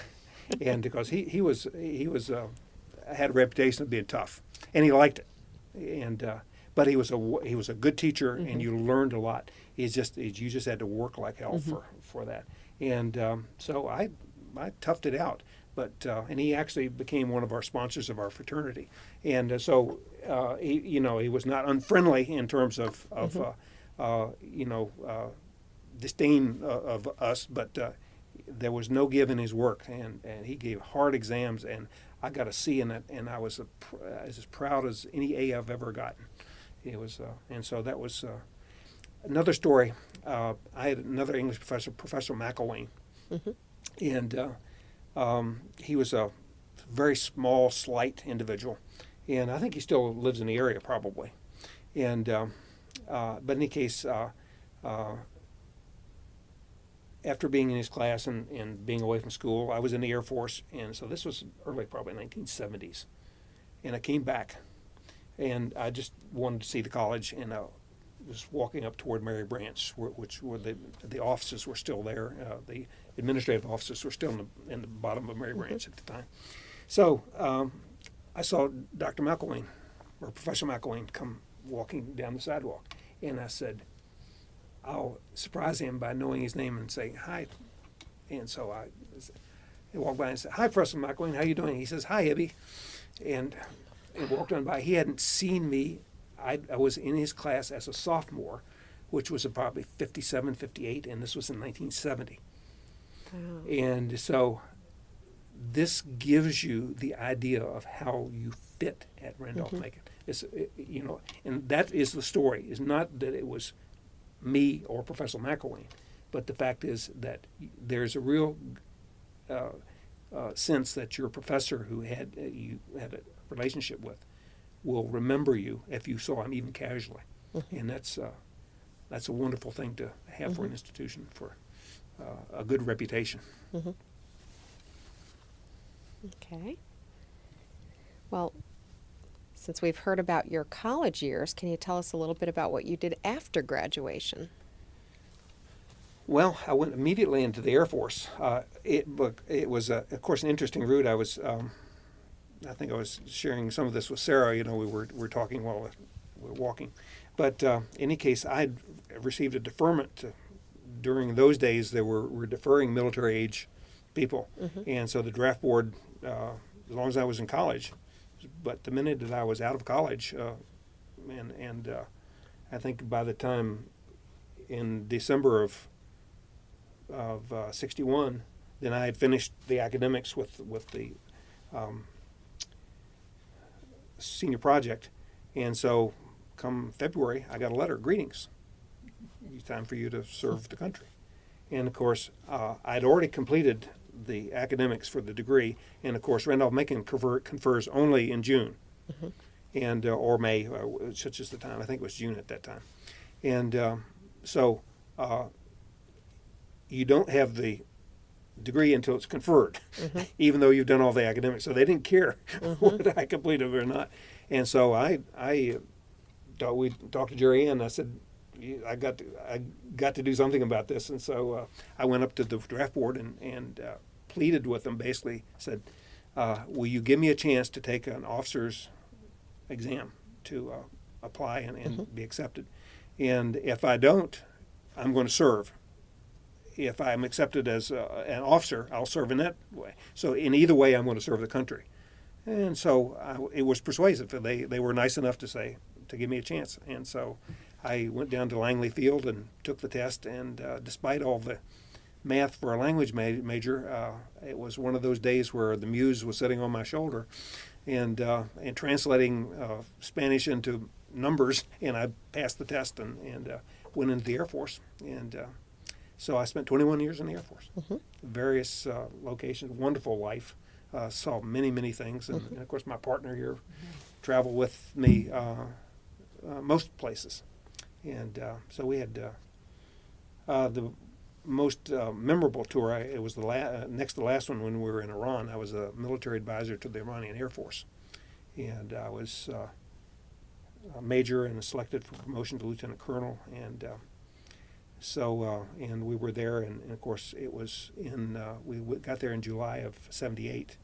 And because he had a reputation of being tough, and he liked it, and but he was a good teacher, and you learned a lot. You just had to work like hell for that, and so I toughed it out. But and he actually became one of our sponsors of our fraternity, and so he was not unfriendly in terms of disdain of us, but there was no give in his work, and he gave hard exams, and I got a C in it, and I was as proud as any A I've ever gotten. It was, and so that was another story. I had another English professor, Professor McElwain, and he was a very small, slight individual, and I think he still lives in the area probably. And but in any case, after being in his class and being away from school, I was in the Air Force, and so this was early, probably 1970s. And I came back, and I just wanted to see the college, and I was walking up toward Mary Branch, which were the offices were still there. The administrative offices were still in the bottom of Mary Branch at the time. So I saw Dr. McElwain, or Professor McElwain, come walking down the sidewalk, and I said, I'll surprise him by knowing his name and say hi. And so I walked by and said, "Hi, Professor McElwain, how you doing?" He says, "Hi, Ibby." And walked on by. He hadn't seen me. I was in his class as a sophomore, which was probably 57, 58, and this was in 1970. Oh. And so this gives you the idea of how you fit at Randolph-Macon. And that is the story. It's not that it was me or Professor McElwain, but the fact is that there's a real sense that your professor who you had a relationship with will remember you if you saw him even casually, and that's that's a wonderful thing to have for an institution, for a good reputation. Okay. Well, since we've heard about your college years, can you tell us a little bit about what you did after graduation? Well, I went immediately into the Air Force. It was, of course, an interesting route. I think I was sharing some of this with Sarah. You know, we were talking while we were walking. But in any case, I received a deferment. During those days, they were deferring military age people. And so the draft board, as long as I was in college, but the minute that I was out of college, and I think by the time in December of '61, then I had finished the academics with the senior project, and so come February, I got a letter, greetings. It's time for you to serve the country. And of course, I'd already completed the academics for the degree, and of course, Randolph-Macon confers only in June, and or May, such as the time. I think it was June at that time, and so you don't have the degree until it's conferred, even though you've done all the academics. So they didn't care whether I completed it or not. And so we talked to Jerry Ann. I said, I got to do something about this. And so I went up to the draft board and pleaded with them. Basically said, will you give me a chance to take an officer's exam to apply and be accepted? And if I don't, I'm going to serve. If I'm accepted as an officer, I'll serve in that way. So in either way, I'm going to serve the country. And so it was persuasive. They were nice enough to give me a chance. And so I went down to Langley Field and took the test. And despite all the math for a language major, it was one of those days where the muse was sitting on my shoulder and translating Spanish into numbers. And I passed the test and went into the Air Force. And so I spent 21 years in the Air Force, various locations, wonderful life, saw many, many things. And of course, my partner here traveled with me most places. And so we had the most memorable tour. It was the next to the last one when we were in Iran. I was a military advisor to the Iranian Air Force. And I was a major and selected for promotion to lieutenant colonel. And and we were there, and of course it was we got there in July of '78,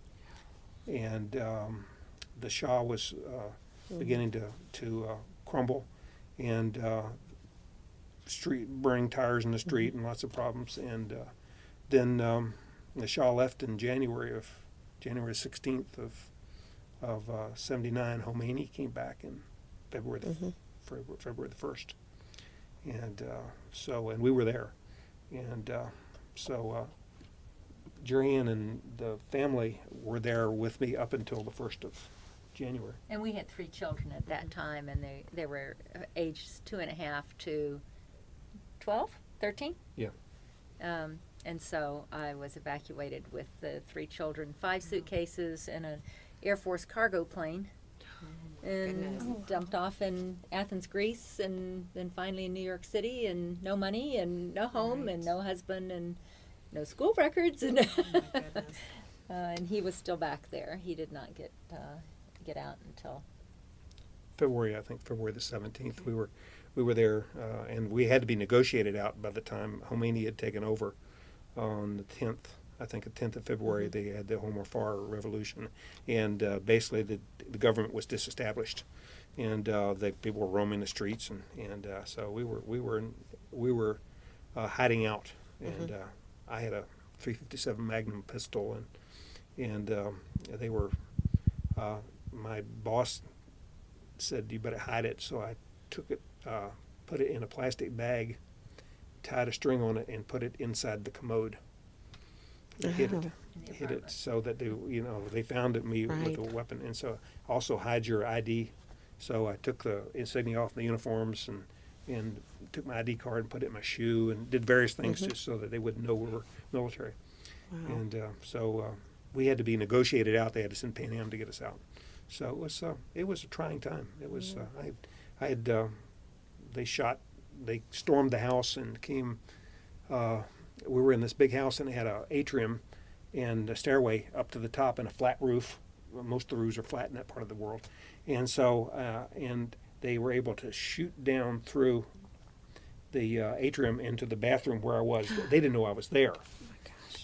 and the Shah was beginning to crumble, and burning tires in the street and lots of problems. And then the Shah left in January 16th of '79. Khomeini came back in February the 1st. And and we were there, and Jerry Ann and the family were there with me up until the 1st of January. And we had 3 children at that time, and they were ages 2.5 to 12, 13. Yeah. And so I was evacuated with the 3 children, 5 suitcases, and an Air Force cargo plane. And dumped off in Athens, Greece, and then finally in New York City, and no money, and no home, and no husband, and no school records, and and he was still back there. He did not get out until February the 17th. We were there, and we had to be negotiated out by the time Khomeini had taken over on the 10th. I think the 10th of February they had the Omar Farr revolution, and basically the government was disestablished, and people were roaming the streets, and so we were hiding out, and I had a .357 Magnum pistol, and they were my boss said you better hide it, so I took it, put it in a plastic bag, tied a string on it, and put it inside the commode. Hid it so that they found me with a weapon. And so also hide your ID. So I took the insignia off the uniforms and took my ID card and put it in my shoe and did various things just so that they wouldn't know we were military. Wow. And so we had to be negotiated out. They had to send Pan Am to get us out. So it was a trying time. It was I had they shot they stormed the house and came. We were in this big house, and it had an atrium and a stairway up to the top and a flat roof. Well, most of the roofs are flat in that part of the world, and so and they were able to shoot down through the atrium into the bathroom where I was. They didn't know I was there.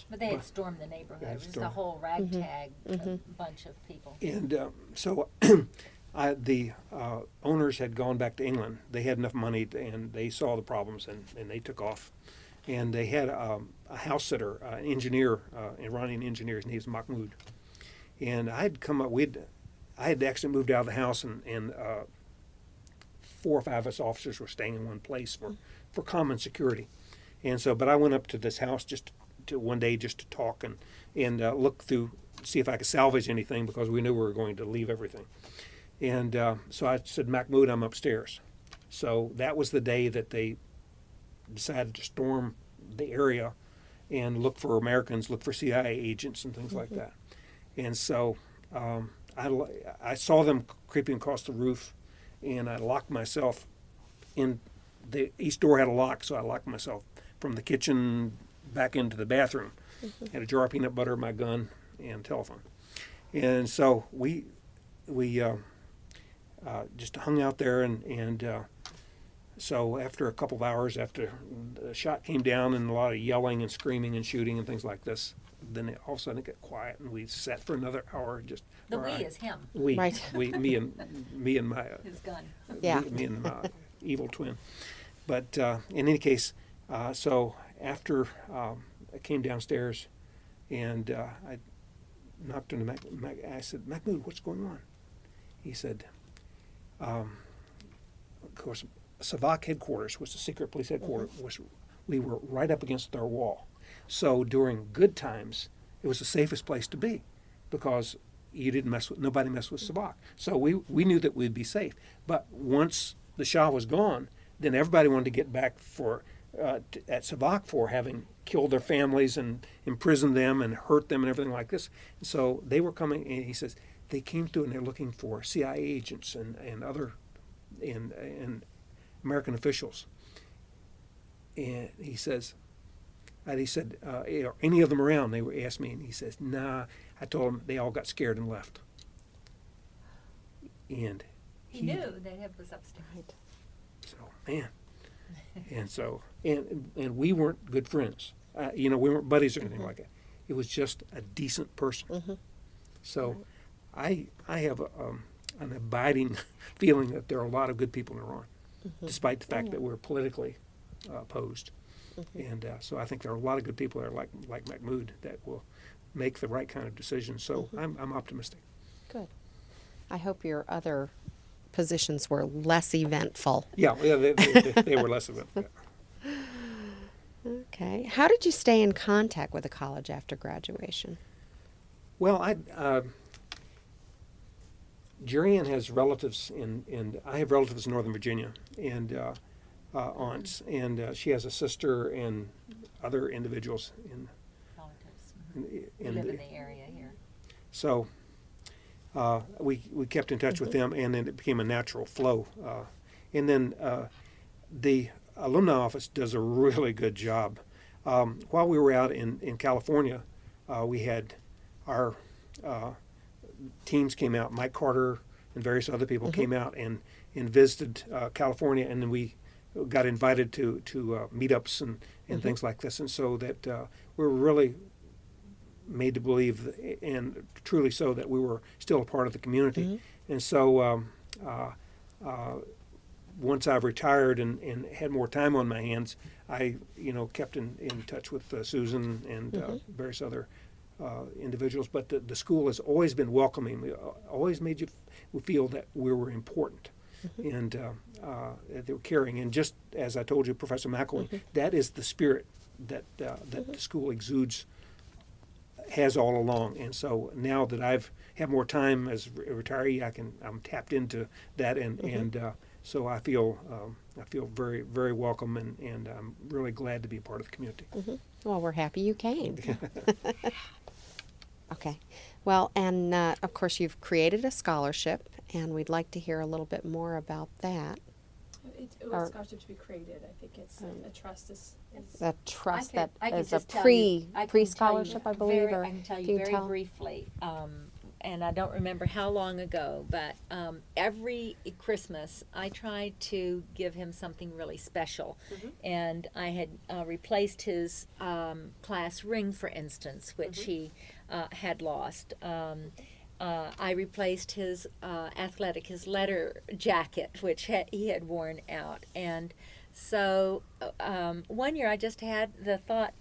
But they had stormed the neighborhood. It was the whole ragtag bunch of people. And so the owners had gone back to England. They had enough money, and they saw the problems, and they took off. And they had a house sitter, an engineer, an Iranian engineer. His name was Mahmoud. And I had come up. I had actually moved out of the house, and 4 or 5 of us officers were staying in one place for common security. And so, but I went up to this house just one day just to talk and look through, see if I could salvage anything, because we knew we were going to leave everything. And so I said, Mahmoud, I'm upstairs. So that was the day that they decided to storm the area and look for Americans, look for CIA agents and things like that. And so I saw them creeping across the roof, and I locked myself in. The east door had a lock, so I locked myself from the kitchen back into the bathroom. Had a jar of peanut butter, my gun, and telephone. And so we just hung out there, and so after a couple of hours, after the shot came down and a lot of yelling and screaming and shooting and things like this, then all of a sudden it got quiet, and we sat for another hour. Just The we is him. Right. Me and my His gun. Yeah. me and my evil twin. But in any case, so after I came downstairs, and I knocked on the I said, Mahmoud, what's going on? He said, of course, SAVAK headquarters was the secret police headquarters. We were right up against their wall. So during good times, it was the safest place to be, because you didn't nobody messed with SAVAK. So we knew that we'd be safe. But once the Shah was gone, then everybody wanted to get back at SAVAK for having killed their families and imprisoned them and hurt them and everything like this. And so they were coming, and he says they came through and they're looking for CIA agents and other and American officials. And he said, are any of them around? They asked me, and he says, nah. I told them they all got scared and left. And He knew that it was upstairs. Right. So, man. And so, and we weren't good friends. We weren't buddies or anything like that. It was just a decent person. So I have an abiding feeling that there are a lot of good people in Iran, despite the fact that we're politically opposed. And so I think there are a lot of good people there, like Mahmoud, that will make the right kind of decisions. So I'm optimistic. Good. I hope your other positions were less eventful. Yeah, they were less eventful. Okay. How did you stay in contact with the college after graduation? Well, Jerry Ann has relatives and I have relatives in Northern Virginia and aunts, and she has a sister and other individuals Relatives. in Live in the area here. So we kept in touch with them, and then it became a natural flow. And then the alumni office does a really good job. While we were out in California, we had our teams came out. Mike Carter and various other people came out and visited California, and then we got invited to meetups and things like this. And so that we were really made to believe, and truly so, that we were still a part of the community. And so once I've retired and had more time on my hands, I kept in touch with Susan and various other individuals. But the school has always been welcoming. We always made you feel that we were important. And they were caring. And just as I told you, Professor McElwain, that is the spirit that the school exudes, has all along. And so now that I've had more time as a retiree, I'm tapped into that, and so I feel very, very welcome, and I'm really glad to be a part of the community. Well, we're happy you came. Okay. Well, and of course you've created a scholarship, and we'd like to hear a little bit more about that. It Or- was scholarship to be created. I think it's a trust is The trust I that can is a just tell you- I can tell you pre-scholarship, I believe, very- or I can tell can you you very tell? briefly, and I don't remember how long ago, but every Christmas I tried to give him something really special, and I had replaced his class ring, for instance, which he had lost. I replaced his his letter jacket, which he had worn out. And so one year I just had the thought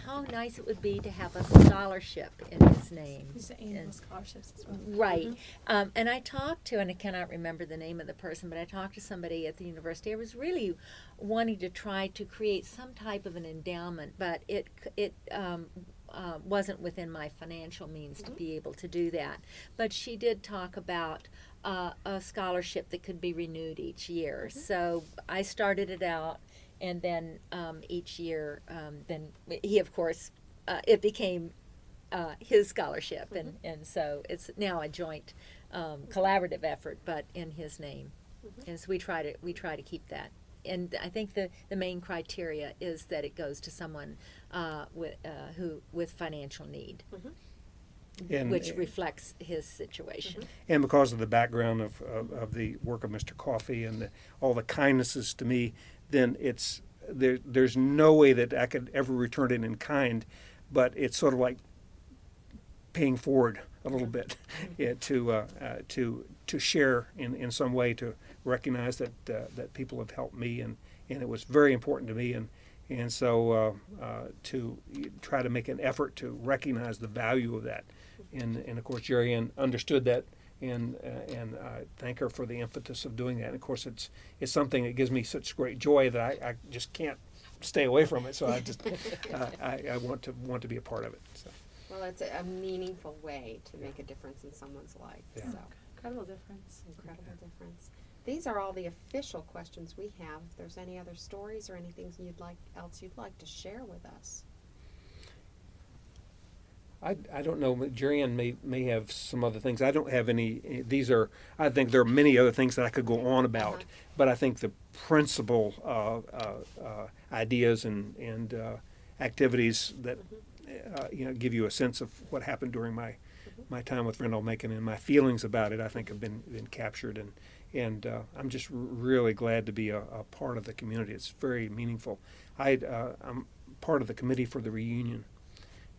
how nice it would be to have a scholarship in his name. These are annual scholarships as well. Right. And I talked to, and I cannot remember the name of the person, but I talked to somebody at the university. I was really wanting to try to create some type of an endowment, but it wasn't within my financial means to be able to do that. But she did talk about a scholarship that could be renewed each year. So I started it out, and then each year, then he, of course, it became his scholarship, and so it's now a joint collaborative effort, but in his name. And so we try to keep that. And I think the main criteria is that it goes to someone with financial need, And, which reflects his situation. and because of the background of the work of Mr. Coffey and all the kindnesses to me, then there's no way that I could ever return it in kind, but it's sort of like paying forward a little bit to share in some way, to recognize that people have helped me, and it was very important to me, and so to try to make an effort to recognize the value of that, and of course Jerry Ann understood that, and I thank her for the impetus of doing that. And of course it's something that gives me such great joy that I just can't stay away from it. So I just I want to be a part of it. So. Well, it's a meaningful way to make a difference in someone's life. Yeah. So, Incredible difference. incredible difference. These are all the official questions we have. If there's any other stories or anything you'd like to share with us. I don't know. Jerry Ann may have some other things. I don't have any. I think there are many other things that I could go on about, but I think the principal ideas and activities that give you a sense of what happened during my time with Randolph-Macon, and my feelings about it, I think have been captured, and I'm just really glad to be a part of the community. It's very meaningful. I'm part of the committee for the reunion,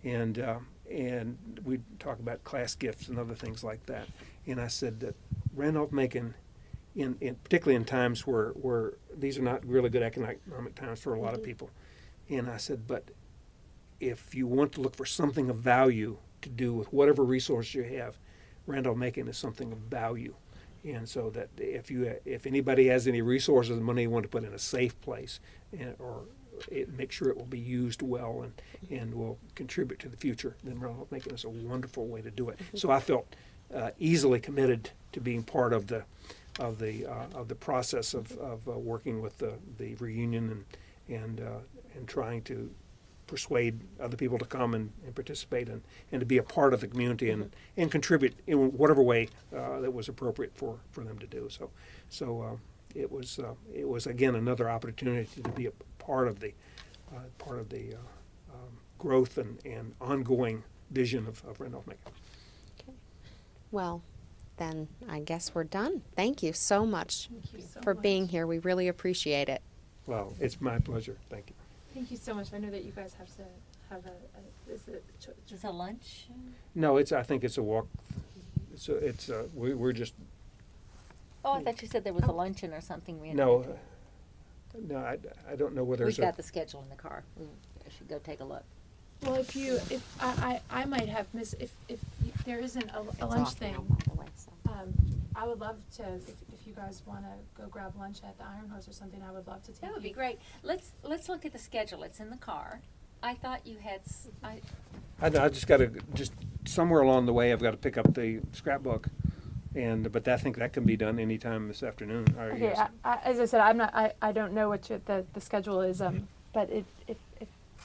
and we talk about class gifts and other things like that. And I said that Randolph-Macon, particularly in times where these are not really good economic times for a lot of people, and I said, but if you want to look for something of value to do with whatever resource you have, Randolph-Macon is something of value. And so that if anybody has any resources and money you want to put in a safe place, make sure it will be used well and will contribute to the future, then Randolph-Macon is a wonderful way to do it. So I felt easily committed to being part of the process of working with the reunion and trying to persuade other people to come and participate and to be a part of the community and contribute in whatever way that was appropriate for them to do. So it was again another opportunity to be a part of the growth and ongoing vision of Randolph-Macon. Okay. Well, then I guess we're done. Thank you so much for being here. We really appreciate it. Well, it's my pleasure. Thank you. Thank you so much. I know that you guys have to have is Is a lunch? No, I think it's a walk. So we're just Oh, I thought you said there was a luncheon or something. no. No, I don't know whether We've it's got the schedule in the car. We should go take a look. well, if I might have missed if there isn't a It's lunch off thing, now, by the way, so. I would love to if you guys want to go grab lunch at the Iron Horse or something. I would love to take That would be you. great. Let's look at the schedule. It's in the car. I thought you had. I just got to somewhere along the way I've got to pick up the scrapbook, but I think that can be done anytime this afternoon. Or Okay, yes. as I said, I don't know what the schedule is. But if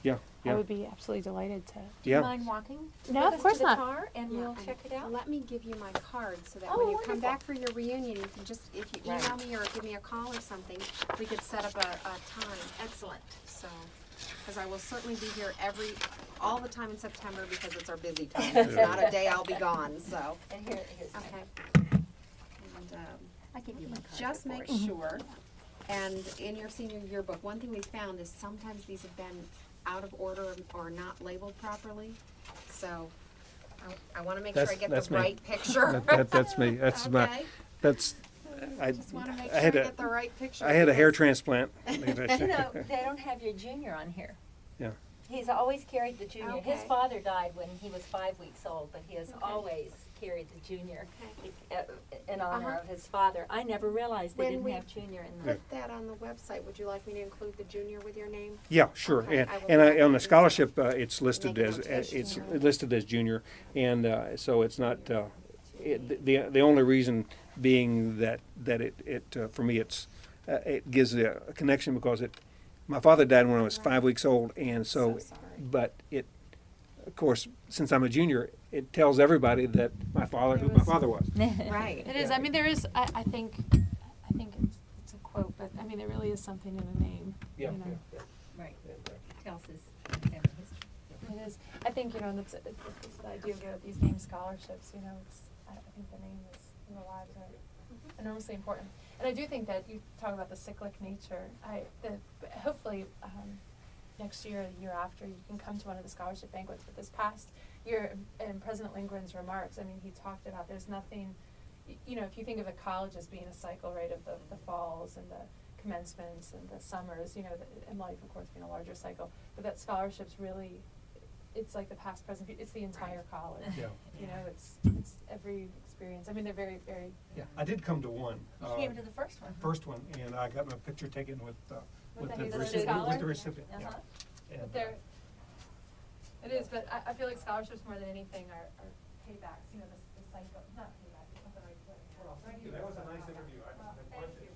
Yeah. Yeah. I would be absolutely delighted to. Do you Yeah. mind walking No, with of us course to the not. car and Yeah, we'll and check it out? Let me give you my card so that Oh, when you come wonderful. back for your reunion, you can just, if you email Right. me or give me a call or something, we could set up a time. Excellent. So, because I will certainly be here all the time in September because it's our busy time. It's not a day I'll be gone, so. And here's mine. Okay. And, I give you my card just before make you- sure, and in your senior yearbook, one thing we found is sometimes these have been out of order or not labeled properly. So I want to make sure I get That's the me. right picture. That's me. That's my. Okay. That's. I. Just want to make I sure I had get the right picture. I had a hair because- transplant. You know, they don't have your junior on here. Yeah. He's always carried the junior. His Okay. father died when he was 5 weeks old, but he has Okay. always carried the junior in honor Uh-huh. of his father. I never realized they When didn't we have junior in the. Put that on the website. Would you like me to include the junior with your name? Yeah, sure. Okay, And, I will and definitely on the do so. scholarship, it's listed Make as notation, it's yeah. listed as junior, and so it's not. The only reason being that it for me it gives a connection because my father died when I was 5 weeks old, and so sorry. but it of course since I'm a junior, it tells everybody that my father was. Right. It is. I mean, there is. I think it's a quote, but I mean, there really is something in a name. Yeah. You know? Right. Tells his family history. It is. I think, you know, and it's the idea of these name scholarships, you know, I think the name is, in the lives are enormously important. And I do think that you talk about the cyclic nature. Hopefully, next year or the year after, you can come to one of the scholarship banquets. But this past year, in President Lindgren's remarks, I mean, he talked about there's nothing, you know, if you think of the college as being a cycle, right, of the falls and the commencements and the summers, you know, and life, of course, being a larger cycle, but that scholarships really, it's like the past, present, it's the entire college. Yeah. You know, it's every experience. I mean, they're very, very. Yeah, I did come to one. You came to the first one. First one, and I got my picture taken with With the the recipient. recipient. With the recipient. Yeah. Uh-huh. And, But they're, it is, but I feel like scholarships more than anything are paybacks, you know, the cycle, not paybacks, it's not the right word. Well, thank you. That was a nice interview. Well, thank you.